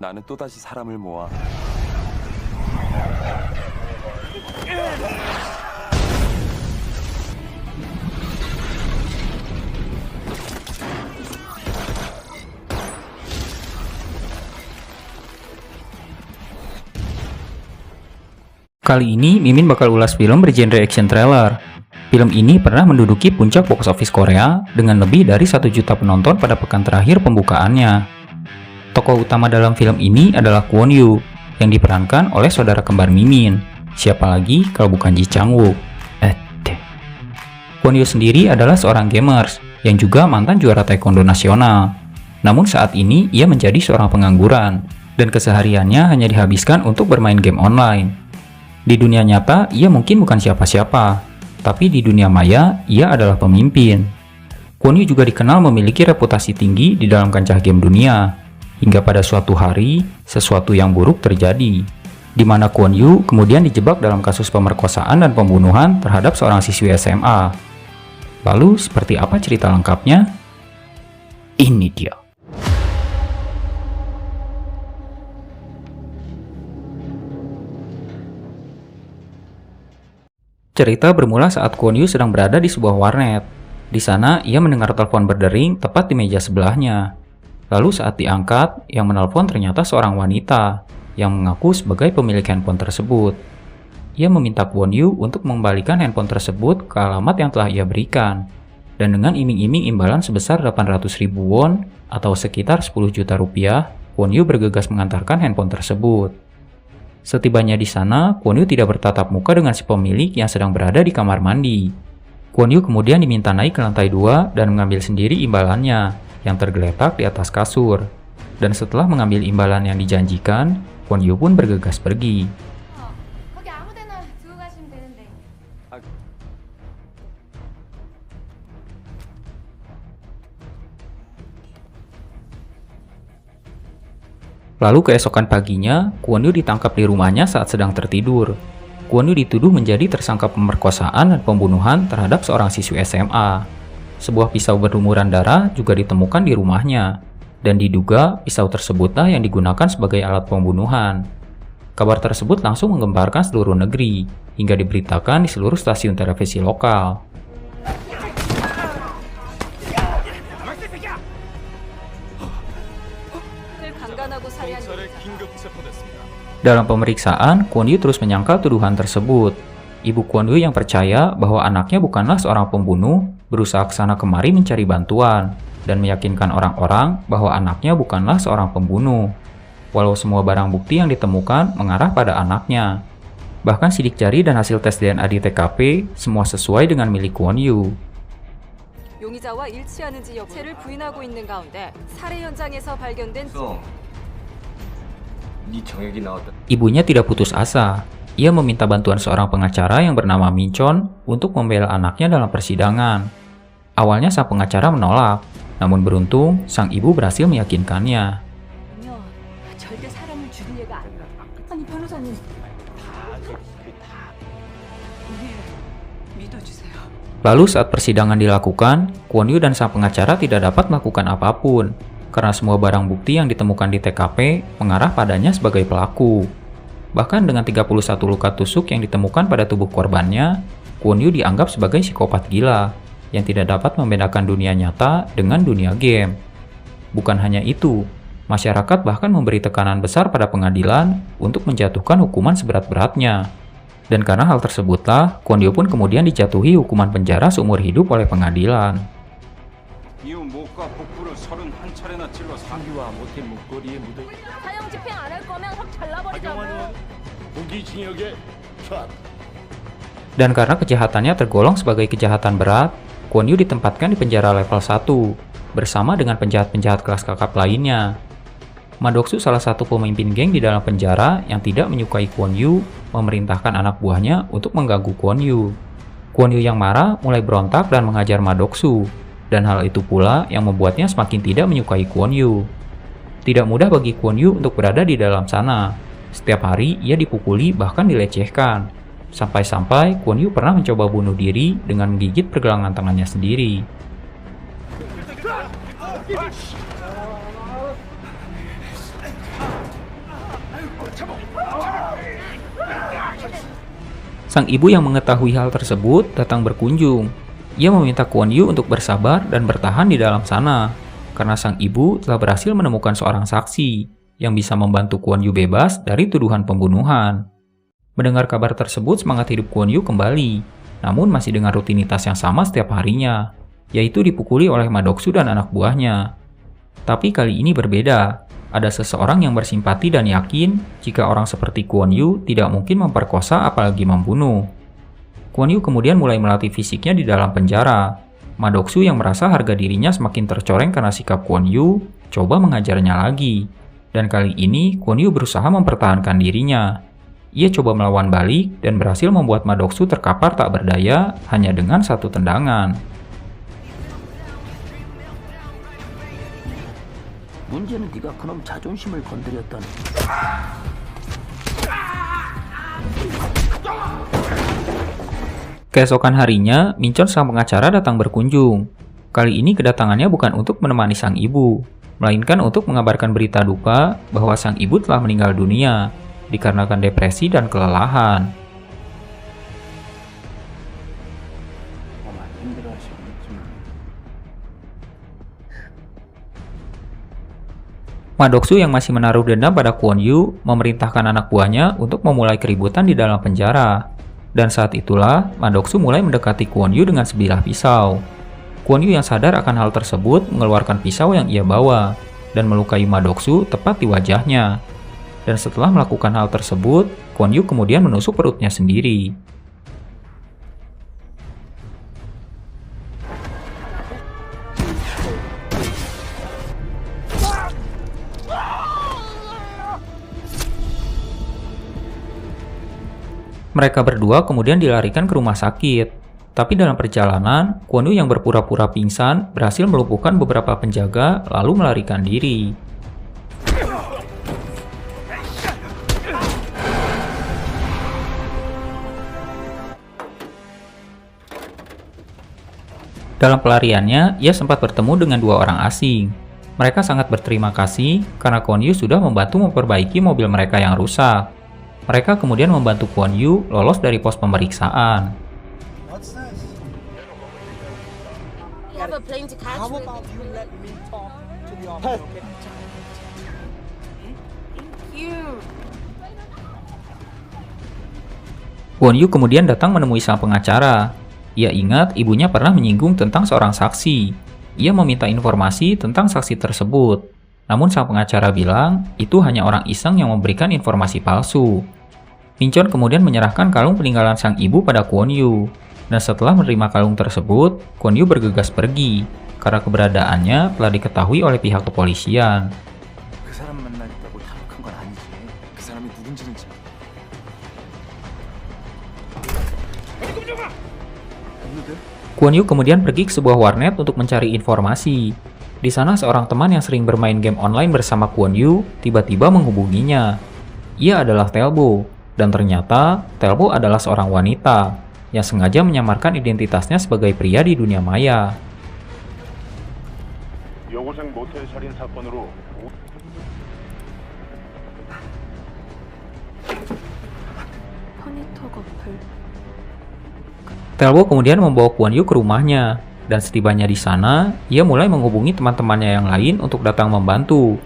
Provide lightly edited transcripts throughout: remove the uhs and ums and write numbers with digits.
나는 또다시 사람을 모아 Kali ini Mimin bakal ulas film bergenre action thriller. Film ini pernah menduduki puncak box office Korea dengan lebih dari 1 juta penonton pada pekan terakhir pembukaannya. Tokoh utama dalam film ini adalah Kwon Yoo yang diperankan oleh saudara kembar Mimin. Siapa lagi kalau bukan Ji Chang Wook? Kwon Yoo sendiri adalah seorang gamers yang juga mantan juara taekwondo nasional. Namun saat ini ia menjadi seorang pengangguran dan kesehariannya hanya dihabiskan untuk bermain game online. Di dunia nyata, ia mungkin bukan siapa-siapa, tapi di dunia maya, ia adalah pemimpin. Kwon Yoo juga dikenal memiliki reputasi tinggi di dalam kancah game dunia, hingga pada suatu hari, sesuatu yang buruk terjadi, di mana Kwon Yoo kemudian dijebak dalam kasus pemerkosaan dan pembunuhan terhadap seorang siswi SMA. Lalu, seperti apa cerita lengkapnya? Ini dia. Cerita bermula saat Kwon Yoo sedang berada di sebuah warnet. Di sana, ia mendengar telepon berdering tepat di meja sebelahnya. Lalu saat diangkat, yang menelpon ternyata seorang wanita yang mengaku sebagai pemilik handphone tersebut. Ia meminta Kwon Yoo untuk mengembalikan handphone tersebut ke alamat yang telah ia berikan. Dan dengan iming-iming imbalan sebesar 800.000 won atau sekitar 10 juta rupiah, Kwon Yoo bergegas mengantarkan handphone tersebut. Setibanya di sana, Kwon Yoo tidak bertatap muka dengan si pemilik yang sedang berada di kamar mandi. Kwon Yoo kemudian diminta naik ke lantai 2 dan mengambil sendiri imbalannya yang tergeletak di atas kasur. Dan setelah mengambil imbalan yang dijanjikan, Kwon Yoo pun bergegas pergi. Lalu keesokan paginya, Kwon Yoo ditangkap di rumahnya saat sedang tertidur. Kwon Yoo dituduh menjadi tersangka pemerkosaan dan pembunuhan terhadap seorang siswi SMA. Sebuah pisau berlumuran darah juga ditemukan di rumahnya, dan diduga pisau tersebutlah yang digunakan sebagai alat pembunuhan. Kabar tersebut langsung menggemparkan seluruh negeri, hingga diberitakan di seluruh stasiun televisi lokal. Dalam pemeriksaan, Kwon Yoo terus menyangkal tuduhan tersebut. Ibu Kwon Yoo yang percaya bahwa anaknya bukanlah seorang pembunuh, berusaha kesana kemari mencari bantuan, dan meyakinkan orang-orang bahwa anaknya bukanlah seorang pembunuh. Walau semua barang bukti yang ditemukan mengarah pada anaknya. Bahkan sidik jari dan hasil tes DNA di TKP semua sesuai dengan milik Kwon Yoo. 용의자와 일치하는지 여부를 부인하고 있는 가운데 살해 현장에서 발견된 Ibunya tidak putus asa. Ia meminta bantuan seorang pengacara yang bernama Min Chon untuk membela anaknya dalam persidangan. Awalnya sang pengacara menolak, namun beruntung sang ibu berhasil meyakinkannya. Lalu saat persidangan dilakukan, Kwon Yoo dan sang pengacara tidak dapat melakukan apapun, karena semua barang bukti yang ditemukan di TKP mengarah padanya sebagai pelaku. Bahkan dengan 31 luka tusuk yang ditemukan pada tubuh korbannya, Kwon Yoo dianggap sebagai psikopat gila yang tidak dapat membedakan dunia nyata dengan dunia game. Bukan hanya itu, masyarakat bahkan memberi tekanan besar pada pengadilan untuk menjatuhkan hukuman seberat-beratnya. Dan karena hal tersebutlah, Kwon Yoo pun kemudian dijatuhi hukuman penjara seumur hidup oleh pengadilan. Dan karena kejahatannya tergolong sebagai kejahatan berat, Kwon Yoo ditempatkan di penjara level 1 bersama dengan penjahat-penjahat kelas kakap lainnya. Madoksu, salah satu pemimpin geng di dalam penjara yang tidak menyukai Kwon Yoo, memerintahkan anak buahnya untuk mengganggu Kwon Yoo. Kwon Yoo yang marah mulai berontak dan mengajar Madoksu, dan hal itu pula yang membuatnya semakin tidak menyukai Kwon Yoo. Tidak mudah bagi Kwon Yoo untuk berada di dalam sana. Setiap hari ia dipukuli bahkan dilecehkan. Sampai-sampai Kwon Yoo pernah mencoba bunuh diri dengan menggigit pergelangan tangannya sendiri. Sang ibu yang mengetahui hal tersebut datang berkunjung. Ia meminta Kwon Yu untuk bersabar dan bertahan di dalam sana, karena sang ibu telah berhasil menemukan seorang saksi yang bisa membantu Kwon Yu bebas dari tuduhan pembunuhan. Mendengar kabar tersebut, semangat hidup Kwon Yu kembali, namun masih dengan rutinitas yang sama setiap harinya, yaitu dipukuli oleh Ma Doksu dan anak buahnya. Tapi kali ini berbeda. Ada seseorang yang bersimpati dan yakin jika orang seperti Kwon Yu tidak mungkin memperkosa apalagi membunuh. Kwon Yu kemudian mulai melatih fisiknya di dalam penjara. Ma Doksu yang merasa harga dirinya semakin tercoreng karena sikap Kwon Yu, coba mengajarnya lagi. Dan kali ini Kwon Yu berusaha mempertahankan dirinya. Ia coba melawan balik dan berhasil membuat Ma Doksu terkapar tak berdaya hanya dengan satu tendangan. 문제는 네가 그놈 자존심을 건드렸다는. Keesokan harinya, Minchon sang pengacara datang berkunjung. Kali ini kedatangannya bukan untuk menemani sang ibu, melainkan untuk mengabarkan berita duka bahwa sang ibu telah meninggal dunia dikarenakan depresi dan kelelahan. Ma Doksu yang masih menaruh dendam pada Kwon Yu memerintahkan anak buahnya untuk memulai keributan di dalam penjara. Dan saat itulah Ma Doksu mulai mendekati Kwon Yu dengan sebilah pisau. Kwon Yu yang sadar akan hal tersebut mengeluarkan pisau yang ia bawa dan melukai Ma Doksu tepat di wajahnya. Dan setelah melakukan hal tersebut, Kwon Yu kemudian menusuk perutnya sendiri. Mereka berdua kemudian dilarikan ke rumah sakit. Tapi dalam perjalanan, Kwon Yu yang berpura-pura pingsan berhasil melumpuhkan beberapa penjaga lalu melarikan diri. Dalam pelariannya, ia sempat bertemu dengan dua orang asing. Mereka sangat berterima kasih karena Kwon Yu sudah membantu memperbaiki mobil mereka yang rusak. Mereka kemudian membantu Kwon Yu lolos dari pos pemeriksaan. Kwon Yu kemudian datang menemui sang pengacara. Ia ingat ibunya pernah menyinggung tentang seorang saksi. Ia meminta informasi tentang saksi tersebut. Namun sang pengacara bilang itu hanya orang iseng yang memberikan informasi palsu. Minchon kemudian menyerahkan kalung peninggalan sang ibu pada Kwon Yu. Dan setelah menerima kalung tersebut, Kwon Yu bergegas pergi karena keberadaannya telah diketahui oleh pihak kepolisian. Kwon Yu kemudian pergi ke sebuah warnet untuk mencari informasi. Di sana seorang teman yang sering bermain game online bersama Kwon Yu tiba-tiba menghubunginya. Ia adalah Tailbo, dan ternyata Tailbo adalah seorang wanita yang sengaja menyamarkan identitasnya sebagai pria di dunia maya. Tailbo kemudian membawa Kwon Yu ke rumahnya, dan setibanya di sana, ia mulai menghubungi teman-temannya yang lain untuk datang membantu.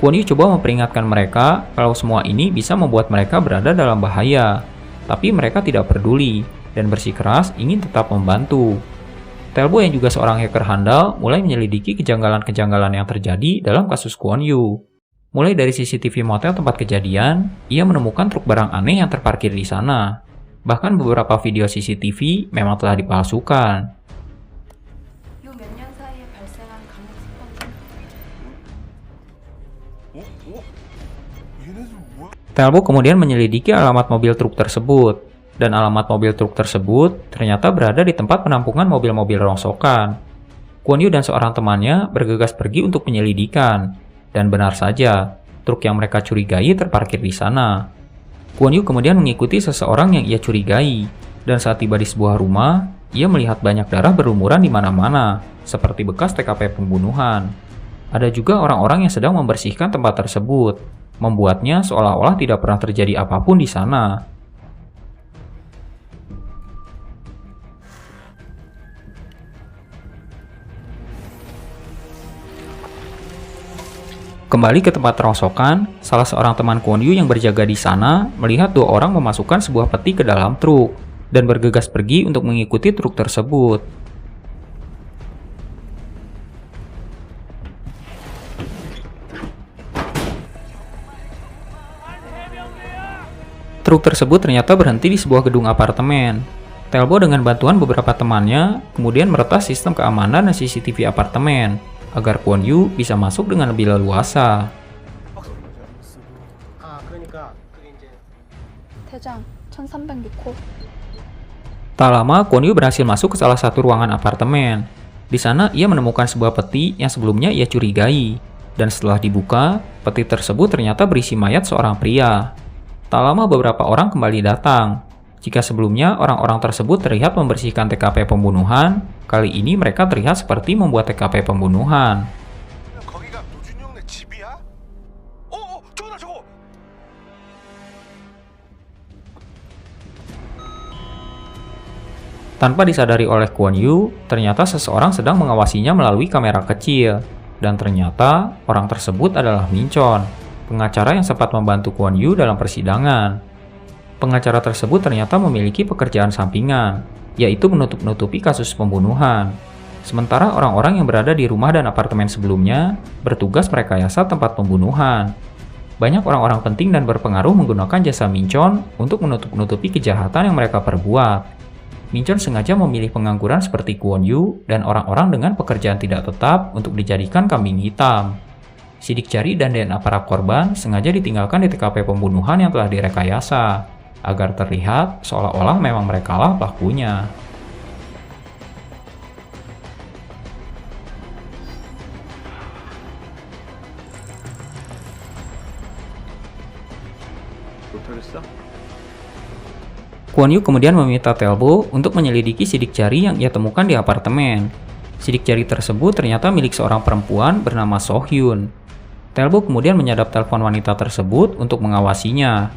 Kwon Yu coba memperingatkan mereka kalau semua ini bisa membuat mereka berada dalam bahaya, tapi mereka tidak peduli dan bersikeras ingin tetap membantu. Tailbo yang juga seorang hacker handal mulai menyelidiki kejanggalan-kejanggalan yang terjadi dalam kasus Kwon Yu. Mulai dari CCTV motel tempat kejadian, ia menemukan truk barang aneh yang terparkir di sana. Bahkan beberapa video CCTV memang telah dipalsukan. Tailbo kemudian menyelidiki alamat mobil truk tersebut, dan alamat mobil truk tersebut ternyata berada di tempat penampungan mobil-mobil rongsokan. Kwon Yu dan seorang temannya bergegas pergi untuk penyelidikan, dan benar saja, truk yang mereka curigai terparkir di sana. Kwon Yu kemudian mengikuti seseorang yang ia curigai, dan saat tiba di sebuah rumah, ia melihat banyak darah berlumuran di mana-mana, seperti bekas TKP pembunuhan. Ada juga orang-orang yang sedang membersihkan tempat tersebut, membuatnya seolah-olah tidak pernah terjadi apapun di sana. Kembali ke tempat rongsokan, salah seorang teman Kwon Yu yang berjaga di sana melihat dua orang memasukkan sebuah peti ke dalam truk dan bergegas pergi untuk mengikuti truk tersebut. Truk tersebut ternyata berhenti di sebuah gedung apartemen. Telbo dengan bantuan beberapa temannya kemudian meretas sistem keamanan dan CCTV apartemen agar Kwon Yu bisa masuk dengan lebih leluasa. 대장 1306호. Tak lama, Kwon Yu berhasil masuk ke salah satu ruangan apartemen. Di sana, ia menemukan sebuah peti yang sebelumnya ia curigai. Dan setelah dibuka, peti tersebut ternyata berisi mayat seorang pria. Tak lama, beberapa orang kembali datang. Jika sebelumnya orang-orang tersebut terlihat membersihkan TKP pembunuhan, kali ini mereka terlihat seperti membuat TKP pembunuhan. Tanpa disadari oleh Kwon Yu, ternyata seseorang sedang mengawasinya melalui kamera kecil. Dan ternyata orang tersebut adalah Min Chon, pengacara yang sempat membantu Kwon Yu dalam persidangan. Pengacara tersebut ternyata memiliki pekerjaan sampingan, yaitu menutup-nutupi kasus pembunuhan. Sementara orang-orang yang berada di rumah dan apartemen sebelumnya bertugas merekayasa tempat pembunuhan. Banyak orang-orang penting dan berpengaruh menggunakan jasa Min Chon untuk menutup-nutupi kejahatan yang mereka perbuat. Min Chon sengaja memilih pengangguran seperti Kwon Yu dan orang-orang dengan pekerjaan tidak tetap untuk dijadikan kambing hitam. Sidik jari dan DNA para korban sengaja ditinggalkan di TKP pembunuhan yang telah direkayasa, agar terlihat seolah-olah memang merekalah pelakunya. Kwon Yu kemudian meminta Telbo untuk menyelidiki sidik jari yang ia temukan di apartemen. Sidik jari tersebut ternyata milik seorang perempuan bernama So Hyun. Telbo kemudian menyadap telepon wanita tersebut untuk mengawasinya.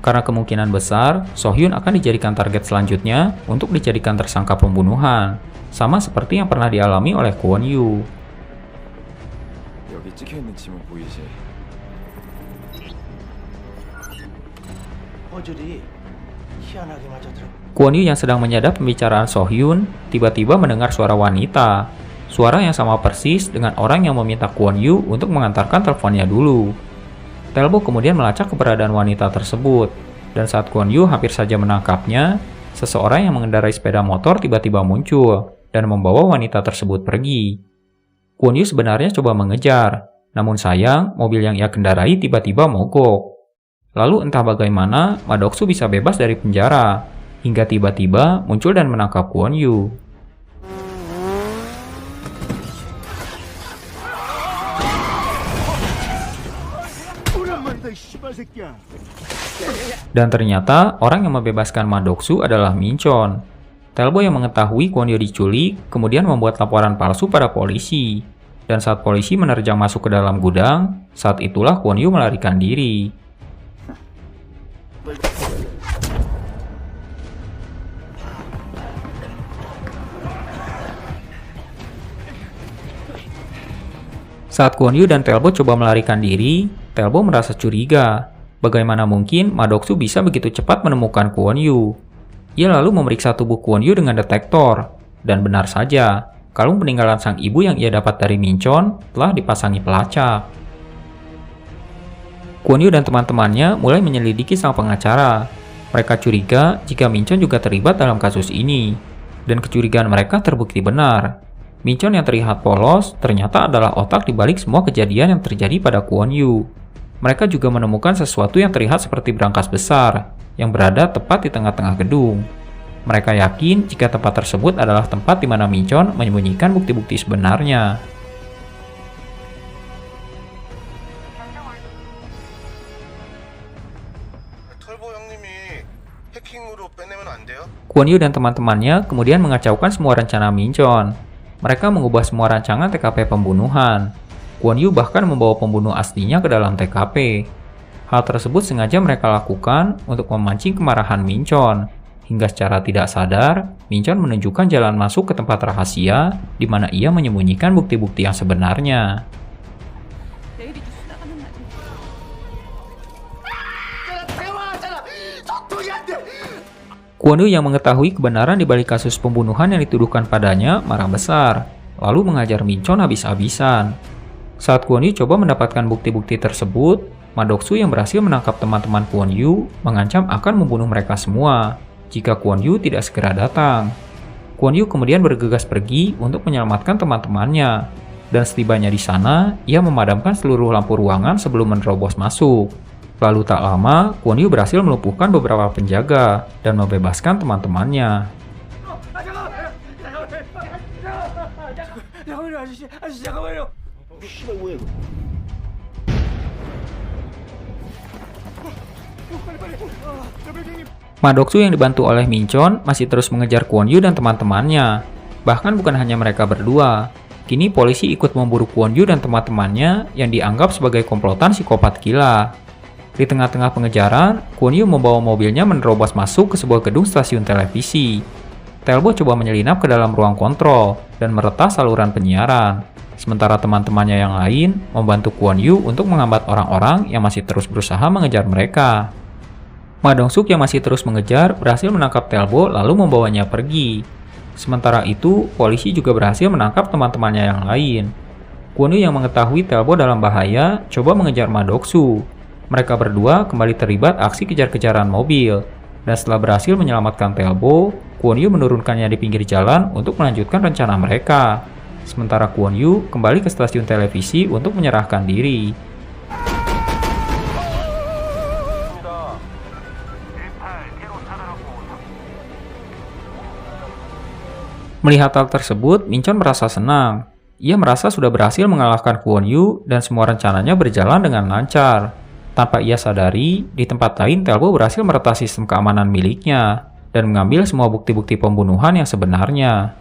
Karena kemungkinan besar, So Hyun akan dijadikan target selanjutnya untuk dijadikan tersangka pembunuhan. Sama seperti yang pernah dialami oleh Kwon Yu. 여기 찍혀있는 지문 보이지? 퍼즐이 희한하게 맞아들어. Kwon Yu yang sedang menyadap pembicaraan So Hyun tiba-tiba mendengar suara wanita. Suara yang sama persis dengan orang yang meminta Kwon Yu untuk mengantarkan teleponnya dulu. Telbo kemudian melacak keberadaan wanita tersebut, dan saat Kwon Yu hampir saja menangkapnya, seseorang yang mengendarai sepeda motor tiba-tiba muncul dan membawa wanita tersebut pergi. Kwon Yu sebenarnya coba mengejar, namun sayang mobil yang ia kendarai tiba-tiba mogok. Lalu entah bagaimana Ma Doksu bisa bebas dari penjara, hingga tiba-tiba muncul dan menangkap Kwon Yu. Dan ternyata orang yang membebaskan Ma Doksu adalah Min Chon. Telbo yang mengetahui Kwon Yu diculik kemudian membuat laporan palsu pada polisi. Dan saat polisi menerjang masuk ke dalam gudang, saat itulah Kwon Yu melarikan diri. Saat Kwon Yu dan Telbo coba melarikan diri, Telbo merasa curiga. Bagaimana mungkin Ma Doksu bisa begitu cepat menemukan Kwon Yu? Ia lalu memeriksa tubuh Kwon Yu dengan detektor. Dan benar saja, kalung peninggalan sang ibu yang ia dapat dari Min Chon telah dipasangi pelacak. Kwon Yu dan teman-temannya mulai menyelidiki sang pengacara. Mereka curiga jika Min Chon juga terlibat dalam kasus ini. Dan kecurigaan mereka terbukti benar. Min Chon yang terlihat polos ternyata adalah otak di balik semua kejadian yang terjadi pada Kwon Yu. Mereka juga menemukan sesuatu yang terlihat seperti brankas besar yang berada tepat di tengah-tengah gedung. Mereka yakin jika tempat tersebut adalah tempat di mana Min Chon menyembunyikan bukti-bukti sebenarnya. Kwon Yu dan teman-temannya kemudian mengacaukan semua rencana Min Chon. Mereka mengubah semua rancangan TKP pembunuhan. Kwon Yu bahkan membawa pembunuh aslinya ke dalam TKP. Hal tersebut sengaja mereka lakukan untuk memancing kemarahan Min Chon. Hingga secara tidak sadar, Min Chon menunjukkan jalan masuk ke tempat rahasia di mana ia menyembunyikan bukti-bukti yang sebenarnya. 내일이도 수나가는 날인데. Kwon Yu yang mengetahui kebenaran di balik kasus pembunuhan yang dituduhkan padanya marah besar, lalu mengajar Minchon habis-habisan. Saat Kwon Yu coba mendapatkan bukti-bukti tersebut, Ma Doksu yang berhasil menangkap teman-teman Kwon Yu mengancam akan membunuh mereka semua jika Kwon Yu tidak segera datang. Kwon Yu kemudian bergegas pergi untuk menyelamatkan teman-temannya, dan setibanya di sana, ia memadamkan seluruh lampu ruangan sebelum menerobos masuk. Lalu tak lama, Kwon Yu berhasil melumpuhkan beberapa penjaga dan membebaskan teman-temannya. Ma Doksu yang dibantu oleh Minchon masih terus mengejar Kwon Yu dan teman-temannya. Bahkan bukan hanya mereka berdua. Kini polisi ikut memburu Kwon Yu dan teman-temannya yang dianggap sebagai komplotan psikopat gila. Di tengah-tengah pengejaran, Kwon Yu membawa mobilnya menerobos masuk ke sebuah gedung stasiun televisi. Talbot coba menyelinap ke dalam ruang kontrol dan meretas saluran penyiaran. Sementara teman-temannya yang lain membantu Kwon Yu untuk menghambat orang-orang yang masih terus berusaha mengejar mereka. Ma Dong-suk yang masih terus mengejar berhasil menangkap Talbot lalu membawanya pergi. Sementara itu, polisi juga berhasil menangkap teman-temannya yang lain. Kwon Yu yang mengetahui Talbot dalam bahaya coba mengejar Ma Doksu. Mereka berdua kembali terlibat aksi kejar-kejaran mobil, dan setelah berhasil menyelamatkan Talbot, Kwon Yu menurunkannya di pinggir jalan untuk melanjutkan rencana mereka. Sementara Kwon Yu kembali ke stasiun televisi untuk menyerahkan diri. Melihat hal tersebut, Minchon merasa senang. Ia merasa sudah berhasil mengalahkan Kwon Yu dan semua rencananya berjalan dengan lancar. Tanpa ia sadari, di tempat lain Talbot berhasil meretas sistem keamanan miliknya dan mengambil semua bukti-bukti pembunuhan yang sebenarnya.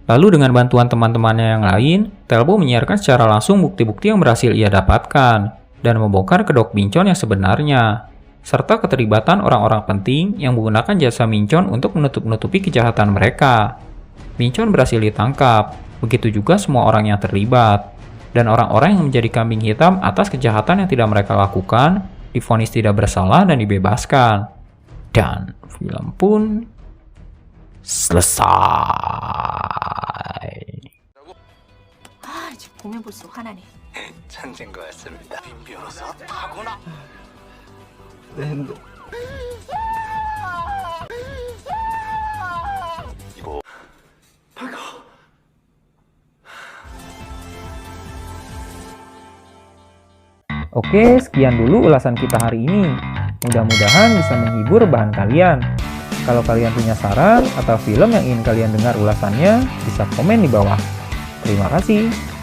Lalu dengan bantuan teman-temannya yang lain, Talbot menyiarkan secara langsung bukti-bukti yang berhasil ia dapatkan dan membongkar kedok Minchon yang sebenarnya, serta keterlibatan orang-orang penting yang menggunakan jasa Minchon untuk menutup-nutupi kejahatan mereka. Minchon berhasil ditangkap, begitu juga semua orang yang terlibat, dan orang-orang yang menjadi kambing hitam atas kejahatan yang tidak mereka lakukan divonis tidak bersalah dan dibebaskan. Dan film pun selesai. 이제 보면 볼수록 화나네. 천진 거였습니다. 빈 변호사 타고나. Oke, sekian dulu ulasan kita hari ini. Mudah-mudahan bisa menghibur bahan kalian. Kalau kalian punya saran atau film yang ingin kalian dengar ulasannya, bisa komen di bawah. Terima kasih.